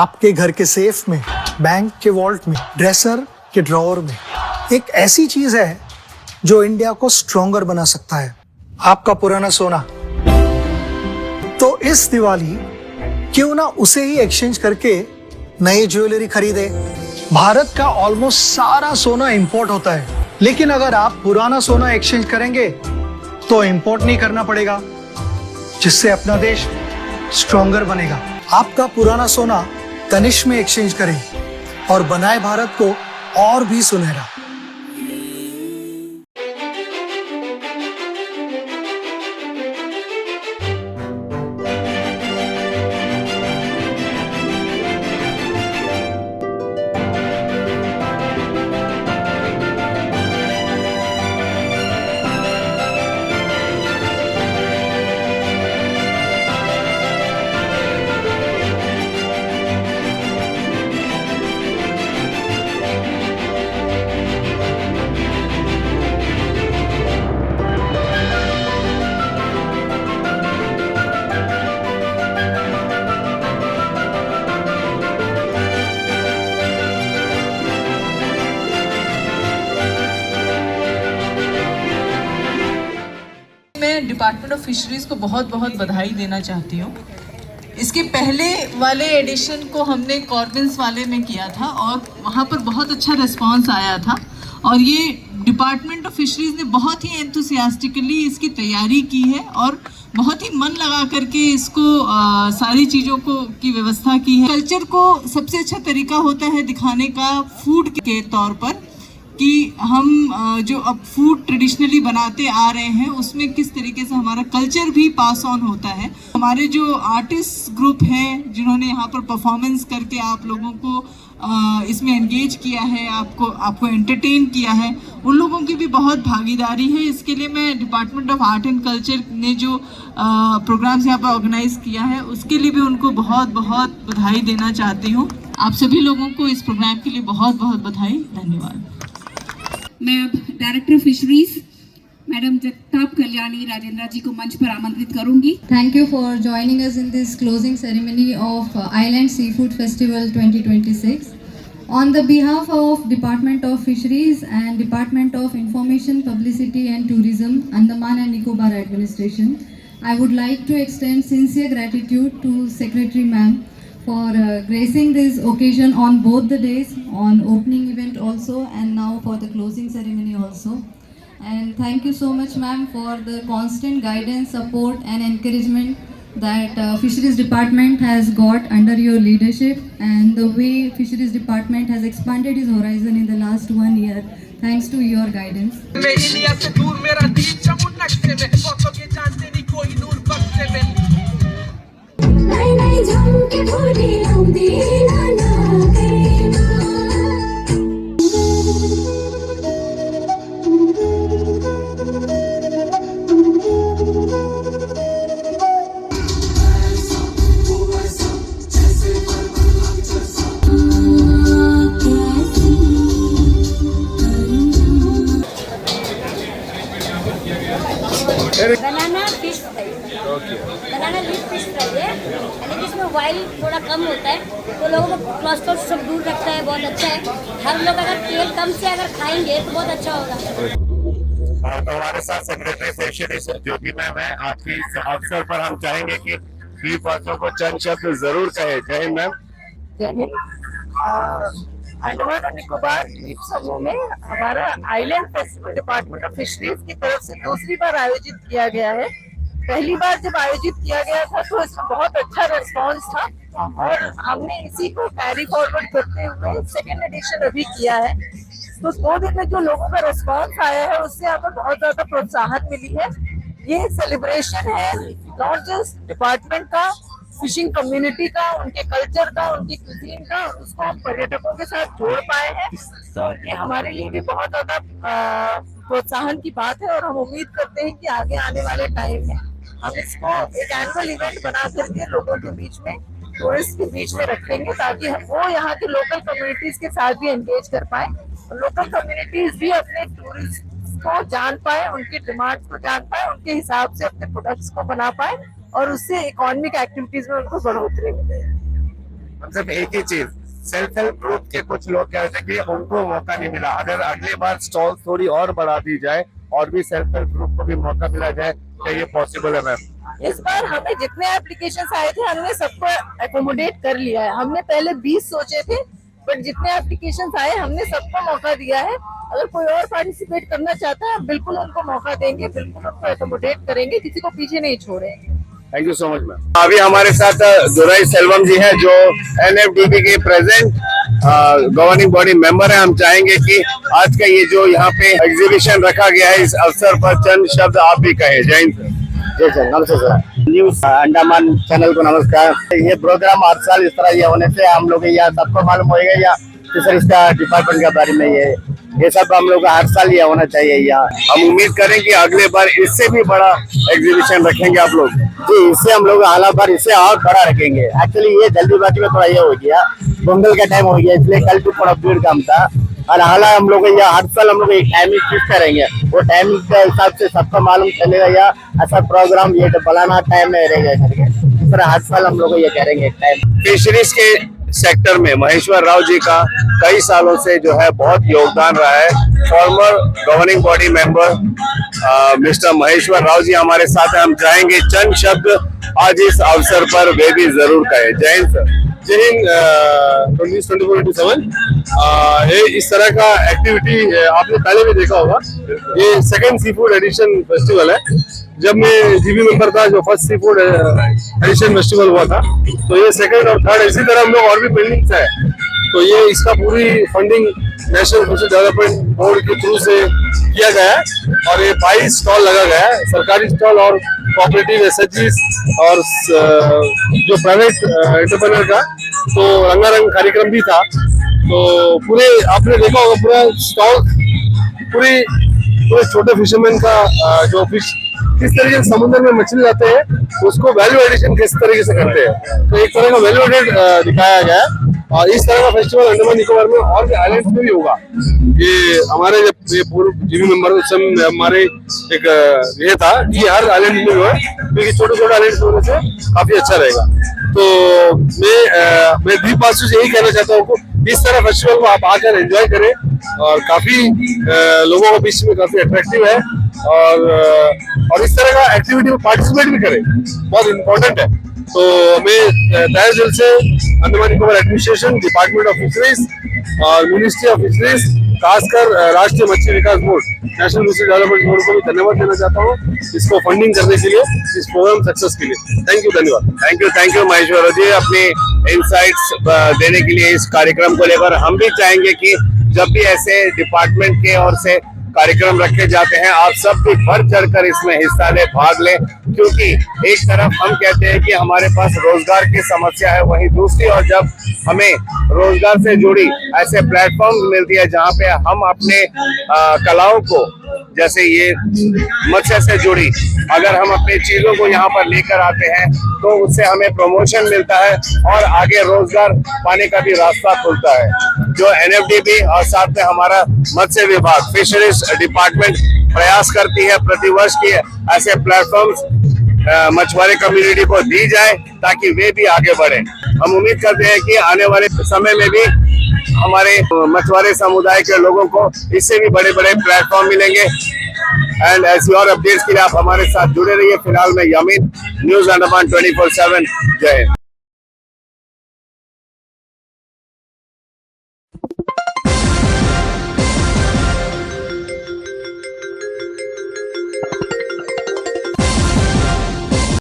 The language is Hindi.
आपके घर के सेफ में, बैंक के वॉल्ट में, ड्रेसर के ड्रॉअर में एक ऐसी चीज है जो इंडिया को स्ट्रॉन्गर बना सकता है, आपका पुराना सोना। तो इस दिवाली क्यों ना उसे ही एक्सचेंज करके नई ज्वेलरी खरीदे। भारत का ऑलमोस्ट सारा सोना इंपोर्ट होता है, लेकिन अगर आप पुराना सोना एक्सचेंज करेंगे तो इंपोर्ट नहीं करना पड़ेगा, जिससे अपना देश स्ट्रॉन्गर बनेगा। आपका पुराना सोना तनिष्क में एक्सचेंज करें और बनाए भारत को और भी सुनहरा। मैं डिपार्टमेंट ऑफ फिशरीज़ को बहुत बहुत बधाई देना चाहती हूँ। इसके पहले वाले एडिशन को हमने कॉर्विन्स वाले में किया था और वहाँ पर बहुत अच्छा रिस्पांस आया था, और ये डिपार्टमेंट ऑफ फिशरीज़ ने बहुत ही एंथुसियास्टिकली इसकी तैयारी की है और बहुत ही मन लगा करके इसको सारी चीज़ों को की व्यवस्था की है। कल्चर को सबसे अच्छा तरीका होता है दिखाने का फूड के तौर पर, कि हम जो अब फूड ट्रेडिशनली बनाते आ रहे हैं उसमें किस तरीके से हमारा कल्चर भी पास ऑन होता है। हमारे जो आर्टिस्ट ग्रुप हैं जिन्होंने यहाँ पर परफॉर्मेंस करके आप लोगों को इसमें एंगेज किया है, आपको एंटरटेन किया है, उन लोगों की भी बहुत भागीदारी है। इसके लिए मैं department of art and culture ने जो प्रोग्राम्स यहाँ पर ऑर्गेनाइज किया है उसके लिए भी उनको बहुत बहुत बधाई देना चाहती हूँ। आप सभी लोगों को इस प्रोग्राम के लिए बहुत बहुत बधाई, धन्यवाद। मैं अब director fisheries madam Jagtap Kalyani Rajendra ji को मंच पर आमंत्रित करूंगी। Thank you for joining us in this closing ceremony of Island Seafood Festival 2026. On the behalf of Department of Fisheries and Department of Information, Publicity and Tourism, Andaman and Nicobar Administration, I would like to extend sincere gratitude to Secretary Ma'am for gracing this occasion on both the days, on opening event also and now for the closing ceremony also. And thank you so much ma'am for the constant guidance, support and encouragement that Fisheries Department has got under your leadership, and the way Fisheries Department has expanded its horizon in the last 1 year thanks to your guidance. Banana fish fry, banana leaf fish fry है, यानी जिसमें ऑयल थोड़ा कम होता है तो लोगों को कोलेस्ट्रॉल सब दूर रखता है, बहुत अच्छा है। हर लोग अगर तेल कम से अगर खाएंगे तो बहुत अच्छा होगा। तो हमारे साथ सेक्रेटरी फिशरीज ज्योति मैम है। आपकी अवसर पर हम चाहेंगे कि बी बातों को चंद शब्द जरूर कहे। जय मैम। अंडमान और निकोबार द्वीप समूह में हमारा island festival department of fisheries की तरफ से दूसरी बार आयोजित किया गया है। पहली बार जब आयोजित किया गया था तो इसमें बहुत अच्छा रिस्पांस था और हमने इसी को कैरी फॉरवर्ड करते हुए सेकेंड एडिशन अभी किया है। तो 2 दिन में जो लोगों का रिस्पांस आया है उससे हमें बहुत ज्यादा प्रोत्साहन मिली है। ये सेलिब्रेशन है नॉट जस्ट डिपार्टमेंट का, फिशिंग कम्युनिटी का, उनके कल्चर का, उनकी कुजीन का, उसको हम पर्यटकों के साथ जोड़ पाए हैं। तो ये हमारे लिए भी बहुत ज्यादा प्रोत्साहन की बात है और हम उम्मीद करते हैं कि आगे आने वाले टाइम में हम इसको एक एनुअल इवेंट बना करके लोगों के बीच में, टूरिस्ट के बीच में रखेंगे ताकि वो यहाँ के लोकल कम्युनिटीज के साथ भी एंगेज कर पाए और लोकल कम्युनिटीज भी अपने टूरिस्ट को जान पाए, उनकी डिमांड्स को जान पाए, उनके हिसाब से अपने प्रोडक्ट्स को बना पाए और उससे इकोनॉमिक एक्टिविटीज में उनको बढ़ोतरी मिले। सिर्फ एक ही चीज, सेल्फ हेल्प ग्रुप के कुछ लोग क्या होते हैं कि उनको मौका नहीं मिला। अगर अगली बार स्टॉल थोड़ी और बढ़ा दी जाए और भी सेल्फ हेल्प ग्रुप को भी मौका मिला जाए, क्या ये पॉसिबल है मैम? इस बार हमें जितने एप्लीकेशन आए थे हमने सबको एकोमोडेट कर लिया है। हमने पहले 20 सोचे थे, बट जितने एप्लीकेशन आए हमने सबको मौका दिया है। अगर कोई और पार्टिसिपेट करना चाहता है बिल्कुल उनको मौका देंगे, बिल्कुल उनको एकोमोडेट करेंगे, किसी को पीछे नहीं छोड़ेंगे। Thank you so much ma'am. अभी हमारे साथ दुराई सेल्वम जी हैं, जो एनएफडीबी के प्रेजेंट गवर्निंग बॉडी मेंबर है। हम चाहेंगे कि आज का ये जो यहाँ पे एग्जीबिशन रखा गया है, इस अवसर पर चंद शब्द आप भी कहें। जय हिंद सर। जी सर, नमस्ते सर। न्यूज अंडमान चैनल को नमस्कार। ये प्रोग्राम हर साल इस तरह ये होने से हम लोग या सबको मालूम होएगा या सर इसका डिपार्टमेंट के बारे में ये सब हम लोग हर साल ये होना चाहिए। यहाँ हम उम्मीद करें कि अगले बार इससे भी बड़ा एग्जीबिशन रखेंगे आप लोग। जी, इससे हम लोग अगला बार इससे और बड़ा रखेंगे। एक्चुअली ये जल्दीबाजी में थोड़ा ये हो गया, पोंगल का टाइम हो गया, इसलिए कल भी थोड़ा भीड़ कम था। और हालांकि हम लोग यहाँ हर साल हम लोग एक टाइमिंग फिक्स करेंगे, वो टाइमिंग के हिसाब से सबको मालूम चलेगा या ऐसा प्रोग्राम ये फलाना टाइम में रहेगा करके। इस तरह हर साल हम लोग ये करेंगे एक टाइम। फिशरीज के सेक्टर में महेश्वर राव जी का कई सालों से जो है बहुत योगदान रहा है। Former governing body member mister Maheshwar Rao ji हमारे साथ हैं। हम चाहेंगे चंद शब्द आज इस अवसर पर वे भी जरूर कहें। जय हिंद सर। जय हिंद। 24/7 ये इस तरह का एक्टिविटी आपने पहले भी देखा होगा। ये second sea food addition festival है। जब मैं जीबी मेंबर था, जो first sea food addition festival हुआ था, तो ये सेकंड और थर्ड, इसी तरह हम लोग और भी पेंडिंग्स है। तो ये इसका पूरी funding national social development board के थ्रू से किया गया है और ये 22 स्टॉल लगा गया है, सरकारी स्टॉल और कोऑपरेटिव एसएचजीज और जो प्राइवेट एंटरप्रेन्योर का। तो रंगारंग कार्यक्रम भी था। तो पूरे आपने देखा होगा पूरा स्टॉल, पूरे छोटे फिशरमैन का जो फिश किस तरीके से समुद्र में मछली लाते हैं उसको वैल्यू एडिशन किस तरीके से करते हैं, तो एक तरह का वैल्यू एडेड दिखाया गया है। और इस तरह का फेस्टिवल अंडमान निकोबार में और भी आइलैंड्स में भी होगा। ये हमारे जब ये पूर्व जीबी मेंबर उस समय हमारे एक ये था कि हर आइलैंड में जो है, क्योंकि छोटे छोटे आइलैंड होने से काफी अच्छा रहेगा। तो मैं द्वीपवासियों से यही कहना चाहता हूँ इस तरह फेस्टिवल को आप आकर एंजॉय करें और काफी लोगों के बीच में काफी अट्रैक्टिव है और इस तरह का एक्टिविटी में पार्टिसिपेट भी करें, बहुत इम्पोर्टेंट है। तो मैं तहे दिल से Andaman Nicobar administration, department of fisheries और मिनिस्ट्री ऑफ फिशरीज, खासकर राष्ट्रीय मत्स्य विकास board, national fisheries development board को भी धन्यवाद देना चाहता हूँ इसको फंडिंग करने के लिए, इस प्रोग्राम सक्सेस के लिए। थैंक यू, धन्यवाद। थैंक यू महेश्वर जी अपने इनसाइट्स देने के लिए इस कार्यक्रम को लेकर। हम भी चाहेंगे कि जब भी ऐसे डिपार्टमेंट के ओर से कार्यक्रम रखे जाते हैं, आप सब भी बढ़ चढ़कर इसमें हिस्सा लें, भाग लें, क्योंकि एक तरफ हम कहते हैं कि हमारे पास रोजगार की समस्या है, वहीं दूसरी और जब हमें रोजगार से जुड़ी ऐसे प्लेटफॉर्म मिलती है जहां पे हम अपने कलाओं को, जैसे ये मत्स्य से जुड़ी, अगर हम अपनी चीजों को यहाँ पर लेकर आते हैं तो उससे हमें प्रमोशन मिलता है और आगे रोजगार पाने का भी रास्ता खुलता है। जो एनएफडीबी और साथ में हमारा मत्स्य विभाग, फिशरीज डिपार्टमेंट प्रयास करती है प्रतिवर्ष की ऐसे प्लेटफॉर्म्स मछुआरे कम्युनिटी को दी जाए ताकि वे भी आगे बढ़े। हम उम्मीद करते हैं कि आने वाले समय में भी हमारे मछुआरे समुदाय के लोगों को इससे भी बड़े बड़े प्लेटफॉर्म मिलेंगे। एंड ऐसी और अपडेट्स के लिए आप हमारे साथ जुड़े रहिए। फिलहाल मैं यमीन, न्यूज अंडमान 24/7। जय हिंद।